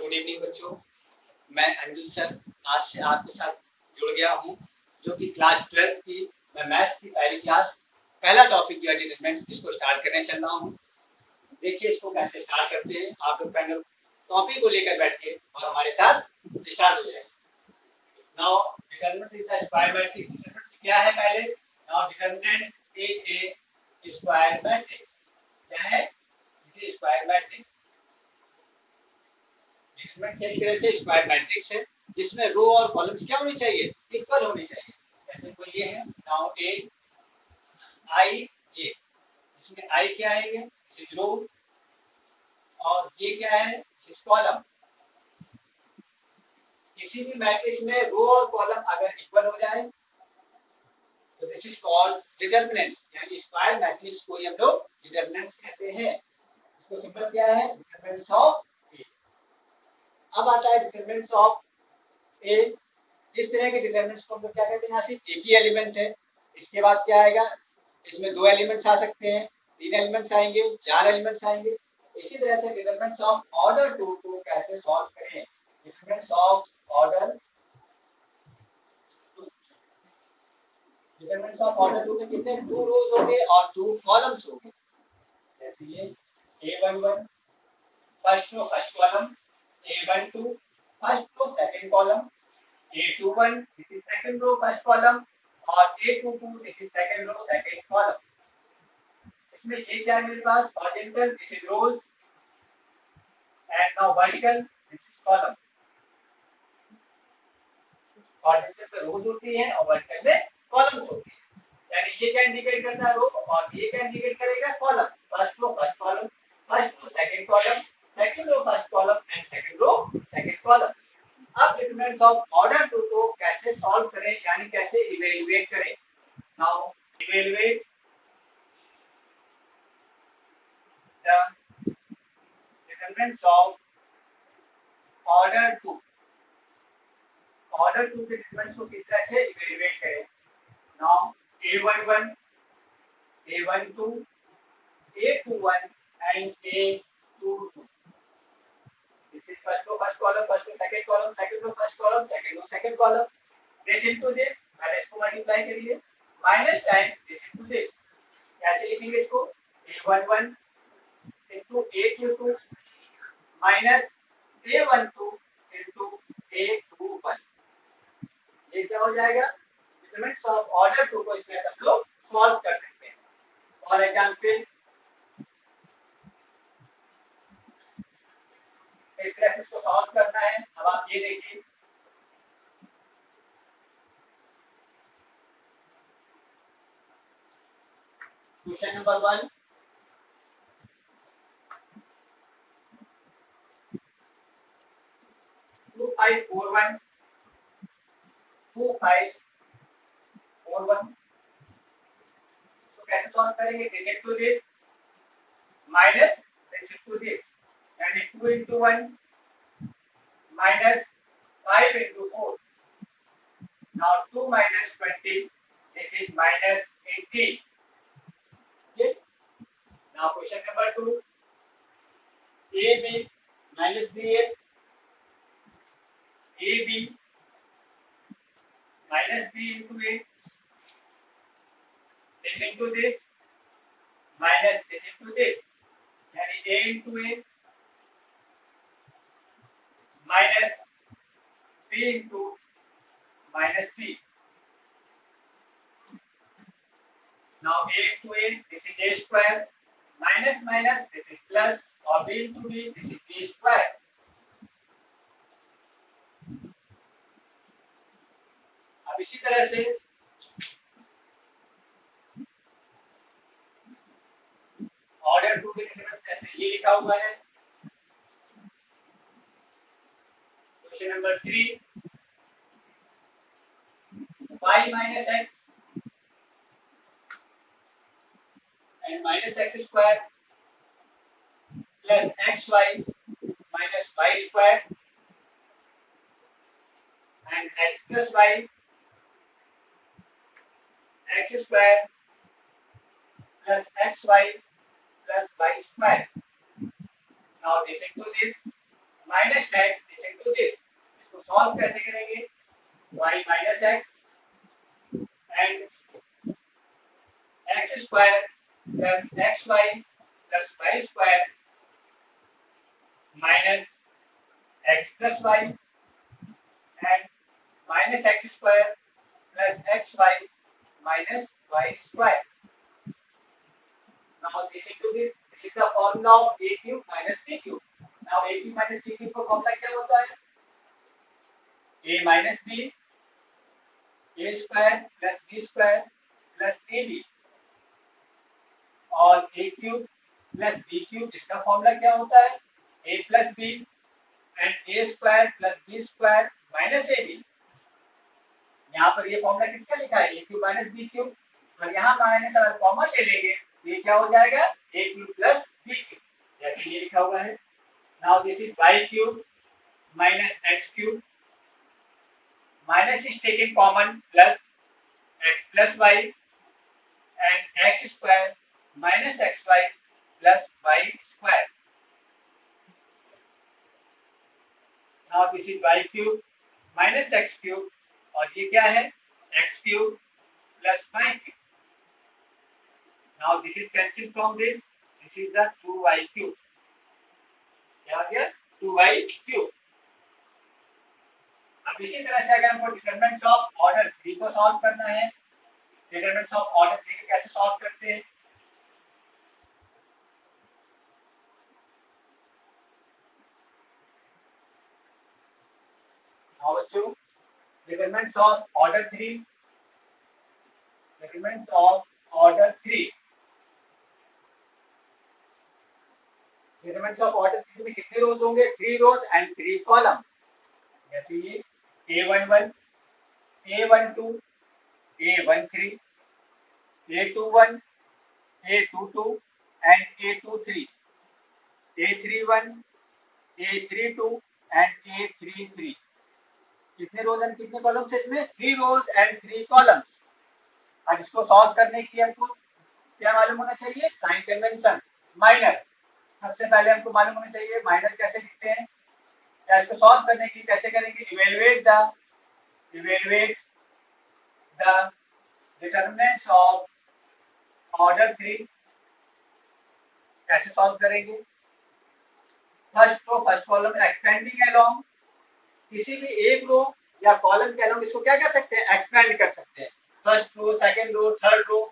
Good evening बच्चों। मैं Anjul sir आज से आपके साथ जुड़ गया हूँ, जो कि क्लास 12 की मैं मैथ्स की पहली क्लास पहला टॉपिक जो है डिटरमिनेंट्स, इसको स्टार्ट करने चल रहा हूँ। देखिए इसको कैसे स्टार्ट करते हैं। आप लोग पहले टॉपिक को लेकर बैठिए और हमारे साथ स्टार्ट हो जाए। Now determinant is the square matrix. Determinants क्या है पहले? Now determinants is a square matrix. क्या है? इसे स्क्वायर मैट्रिक्स। डिटरमिनेंट्स एक तरह से स्क्वायर मैट्रिक्स है जिसमें रो और कॉलम्स क्या होनी चाहिए? इक्वल होनी चाहिए। जैसे कोई ये है, नाउ ए आई जे, इसमें आई क्या है? ये इस रो, और जे क्या है? इस कॉलम। किसी भी मैट्रिक्स में रो और कॉलम अगर इक्वल हो जाए तो दिस इज कॉल्ड डिटरमिनेंट्स, यानी स्क्वायर मैट्रिक्स को हम लोग डिटरमिनेंट्स कहते हैं। इसको सिंपल क्या है? डिटरमिनेंट्स ऑफ ए। अब आता है डिटरमिनेंट्स ऑफ ए। इस तरह के डिटरमिनेंट्स को हम लोग क्या कहते हैं? यहाँ सिर्फ एक ही एलिमेंट है। इसके बाद क्या आएगा? इसमें दो एलिमेंट्स आ सकते हैं, तीन एलिमेंट्स आएंगे, चार एलिमेंट्स आएंगे। इसी तरह से डिटरमिनेंट्स ऑफ ऑर्डर 2 को कैसे सॉल्व करें? Determinants of order, determinants of order 2 में कितने? 2 रोज होंगे और 2 कॉलम्स होंगे। जैसे ये A11 first row first column, A12 first row second column, A21 this is second row first column, और A22 this is second row second column. इसमें ये क्या है मेरे पास? Horizontal this is rows, and now vertical this is column. Horizontal पे rows होती है और वर्टिकल में कॉलम्स होती है। यानी ये क्या इंडिकेट करता है? रो, और ये क्या इंडिकेट करेगा? Column. First row first column, first row second column, second row first column and second row second column. अब डिटरमिनेंट्स ऑफ ऑर्डर 2 को कैसे सॉल्व करें, यानी कैसे इवैल्यूएट करें? Now evaluate the determinants of order 2। Order 2 के determinants को किस तरह से इवैल्यूएट करें? Now A11 A12 A21 and A22, this is first row first column, first row second column, second row first column, second row second column, this into this, पहले इसको multiply करिए, minus times this into this। कैसे लिखेंगे इसको? A11 into A22 minus A12 into A21। ये क्या हो जाएगा? डिटरमिनेंट्स ऑफ ऑर्डर 2 को इसमें सब लोग सॉल्व कर सकते हैं। फॉर एग्जांपल इस तरह से इसको सॉल्व करना है। अब आप ये देखिए, question number 1, two five four one 2541। इसको कैसे सॉल्व करेंगे? This into this minus this into this, यानी 2 into 1 minus 5 into 4। Now 2 minus 20, this is minus 18। Okay? Now question number 2, AB minus BA, AB minus B into A, this into this minus this into this, यानी A into A minus B into minus B। Now A into A, this is A square, minus minus this is plus, और B into B this is B square। अब इसी तरह से order 2 के determinants ऐसे ये लिखा हुआ है। Question number 3, y minus x and minus x square plus xy minus y square and x plus y x square plus xy plus y square। Now this into this minus x this into this. इसको solve कैसे करेंगे? y minus x and x square plus xy plus y square minus x plus y and minus x square plus xy minus y square. Now this into this is the formula of a cube minus b cube. Now a cube minus b cube का formula क्या होता है? a minus b a square plus b square plus ab और a cube plus b cube इसका formula क्या होता है? a plus b and a square plus b square minus ab. यहाँ पर ये फॉर्मूला किसका लिखा है? a cube minus b cube और यहाँ माइनस अगर कॉमन ले लेंगे ये क्या हो जाएगा? a cube plus b cube जैसे ये लिखा हुआ है। Now this is y cube minus x cube minus is taken common plus x plus y and x square minus xy plus y square. Now this is y cube minus x cube और ये क्या है? x cube plus y cube. Now this is cancelled from this. This is the 2y cube. क्या आ गया? 2y cube. अब इसी तरह से अगर हमको डिटरमिनेंट्स ऑफ ऑर्डर 3 को सॉल्व करना है, डिटरमिनेंट्स ऑफ ऑर्डर 3 को कैसे सॉल्व करते हैं? Now बच्चों, determinants of order 3, determinants of order 3, determinants of order 3 में कितने रोज होंगे? 3 रोज एंड 3 कॉलम। जैसे ये a11, a12, a13, a21, a22 and a23, a31, a32 and a33। कितने रोज एंड कितने कॉलम्स है इसमें? 3 रोज एंड 3 कॉलम्स। अब इसको सॉल्व करने के लिए हमको क्या मालूम होना चाहिए? Sign convention minor. सबसे पहले हमको मालूम होना चाहिए माइनर कैसे लिखते हैं या इसको सॉल्व करने के लिए कैसे करेंगे? Evaluate the determinants of order 3। कैसे सॉल्व करेंगे? First row first column expanding along, किसी भी एक रो या कॉलम के अलोंग इसको क्या कर सकते हैं? एक्सपेंड कर सकते हैं। First row, second row, third row,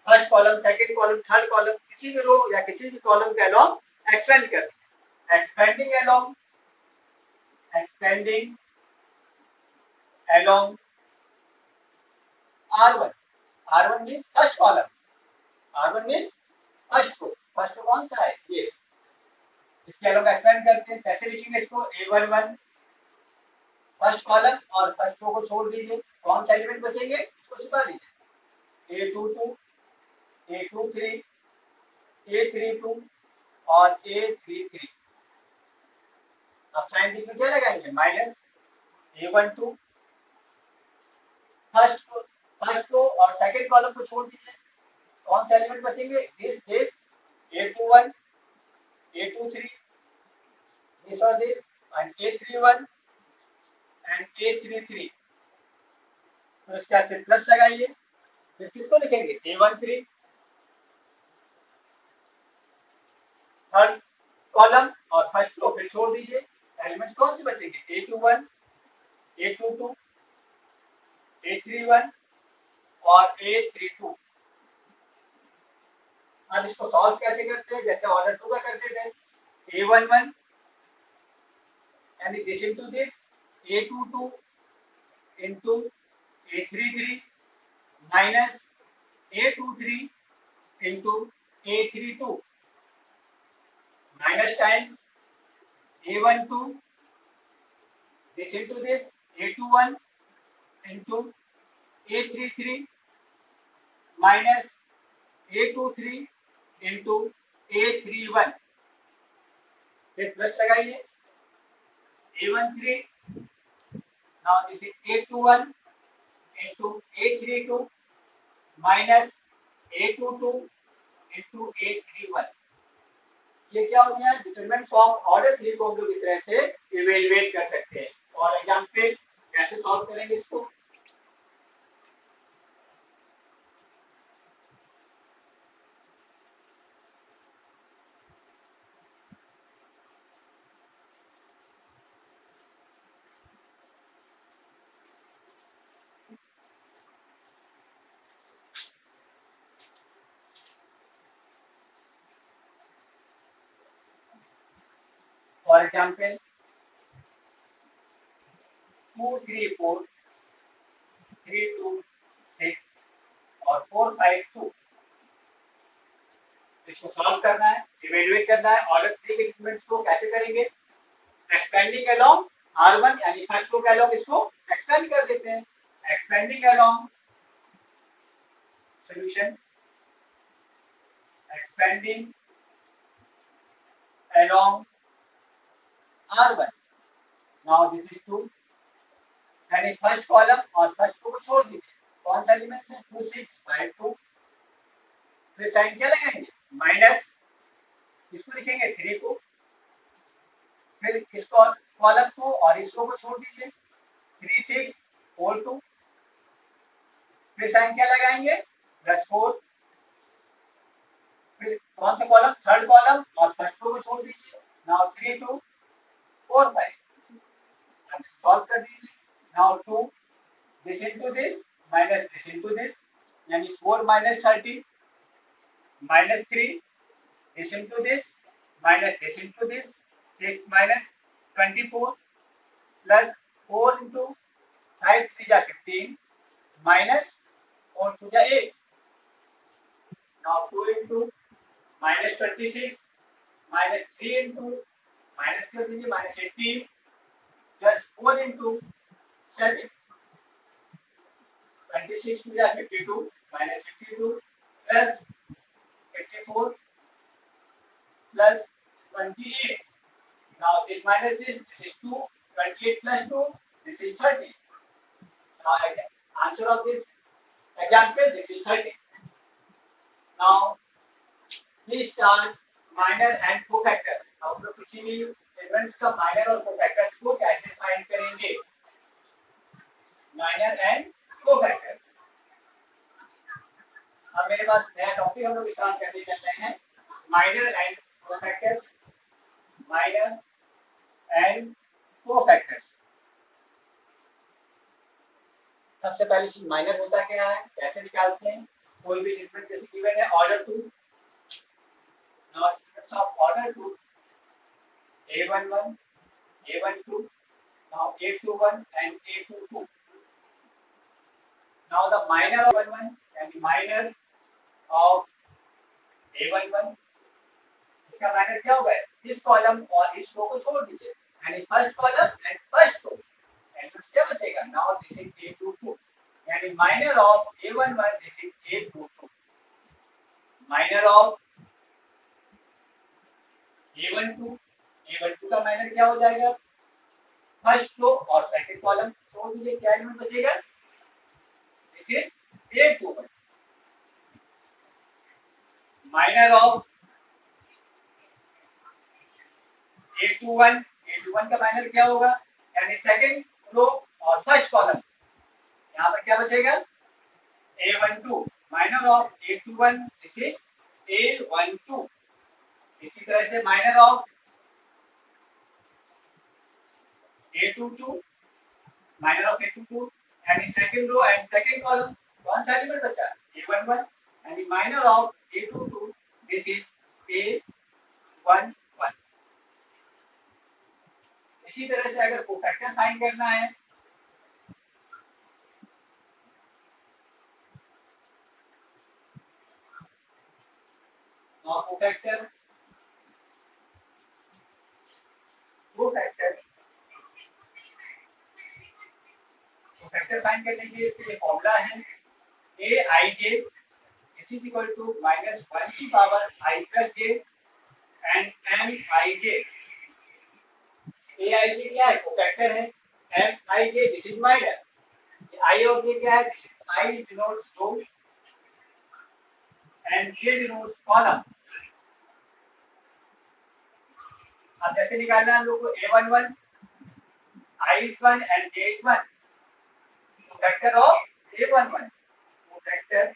first column, second column, third column, किसी भी रो या किसी भी कॉलम के अलोंग एक्सपेंड कर दिया। Expanding along R1, R1 means first column, R1 means first row. First row कौन सा है? ये। इसके अलोंग एक्सपेंड करते हैं। कैसे लिखेंगे इसको? A11 फर्स्ट कॉलम और फर्स्ट रो को छोड़ दीजिए, कौन सा एलिमेंट बचेंगे? इसको छिपा लीजिए। A22, A23, A32 और A33। अब साइन बीच में क्या लगाएंगे? माइनस। A12 फर्स्ट रो और सेकंड कॉलम को छोड़ दीजिए, कौन सा एलिमेंट बचेंगे? दिस A21, A23, दिस और this and A31 and A33। तो इसके बाद फिर प्लस लगाइए, फिर किसको लिखेंगे? A13 थर्ड कॉलम और फर्स्ट रो फिर छोड़ दीजिए, एलिमेंट्स कौन से बचेंगे? A21, A22, A31 और A32। अब इसको सॉल्व कैसे करते हैं? जैसे ऑर्डर 2 का करते थे। A11 यानी this into this, A22 into A33 minus A23 into A32 minus times A12 this into this, A21 into A33 minus A23 into A31। फिर प्लस लगाइए। A13 now this is A21 into A32 minus A22 into A31। ये क्या हो गया, determinant of order 3 को हम लोग इस तरह से इवेलुएट कर सकते हैं। और एग्जांपल कैसे सॉल्व करेंगे इसको, फॉर एग्जांपल 2 3 4 3 2 6 और 4 5 2, इसको सॉल्व करना है, इवेलुएट करना है। ऑर्डर 3 के डिटरमिनेंट्स को कैसे करेंगे, एक्सपेंडिंग अलोंग R1 यानी फर्स्ट रो के अलोंग इसको एक्सपेंड कर देते हैं, expanding along solution, expanding along R1, now this is 2 यानी फर्स्ट कॉलम और फर्स्ट रो को छोड़ दीजिए, कौन सा एलिमेंट्स है 2 6 5 2, फिर साइन क्या लगाएंगे माइनस, इसको लिखेंगे 3 को, फिर इस कॉलम को और इस रो को छोड़ दीजिए 3 6 4 2, फिर साइन क्या लगाएंगे +4, फिर कौन सा कॉलम थर्ड कॉलम और फर्स्ट रो को छोड़ दीजिए, नाउ 3 2 4 5, सॉल्व कर दीजिए, now 2 this into this minus this into this यानी 4 minus 30 minus 3 this into this minus this into this 6 minus 24 plus 4 into 5 3 जा 15 minus 4 2 जा 8, now 2 into minus 26 minus 3 into minus कर दीजिए minus 18 plus 4 into 7 26 to the 52 minus 52 plus 54 plus 28. Now this minus this is 2. 28 plus 2, this is 30. Now answer of this example, this is 30. Now please start minor and cofactor. हम लोग किसी भी elements का minor और cofactors को कैसे find करेंगे, minor and cofactor. अब मेरे पास नया टॉपिक हम लोग स्टार्ट करने चल रहे हैं, minor and cofactors, minor and cofactors. सबसे पहले चीज माइनर होता क्या है, कैसे निकालते हैं, कोई भी डिफरेंस जैसे गिवन है order 2, now difference of order 2 A11 A12, now A21 and A22. Now the minor of A11 and the minor of A11, इसका माइनर क्या होगा, इस कॉलम और इस रो को छोड़ दीजिए यानी first column and first row, and क्या बचेगा, नाउ दिस इज A22 यानी minor of A11 this is A22, minor of A12 का माइनर क्या हो जाएगा, फर्स्ट रो और सेकंड कॉलम छोड़ दीजिए, क्या एलिमेंट बचेगा, this is A21, minor of A21 का माइनर क्या होगा, यानी सेकंड रो और फर्स्ट कॉलम, यहाँ पर क्या बचेगा A12, minor of A21 this is A12, इसी तरह से minor of A22, minor of A22 यानी second row and second column, कौन सा एलिमेंट बचा A11 यानी minor of A22 this is A11। इसी तरह से अगर कोफैक्टर फाइंड करना है, और कोफैक्टर फाइंड करने के लिए इसके लिए फॉर्मूला है Aij is equal to -1 की power I plus j and Mij। Aij क्या है, कोफैक्टर है, Mij this is minor, I और j क्या है, I denotes row and j denotes column. अब जैसे निकालना है हम लोग को a11 I is 1 and j is 1, factor of a11, factor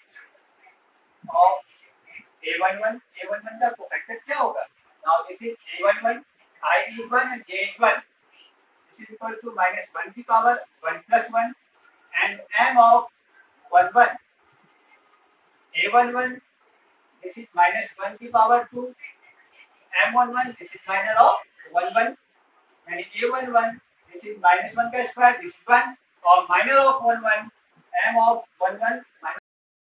of a11 का factor क्या होगा? Now this is a11 I is 1 and j is 1. This is equal to minus 1 की power 1 plus 1 and m of 11 a11 this is minus 1 की power 2 m11 this is minor of 11 and a11 this is minus 1 का square this is 1 और minor of 11 m of 11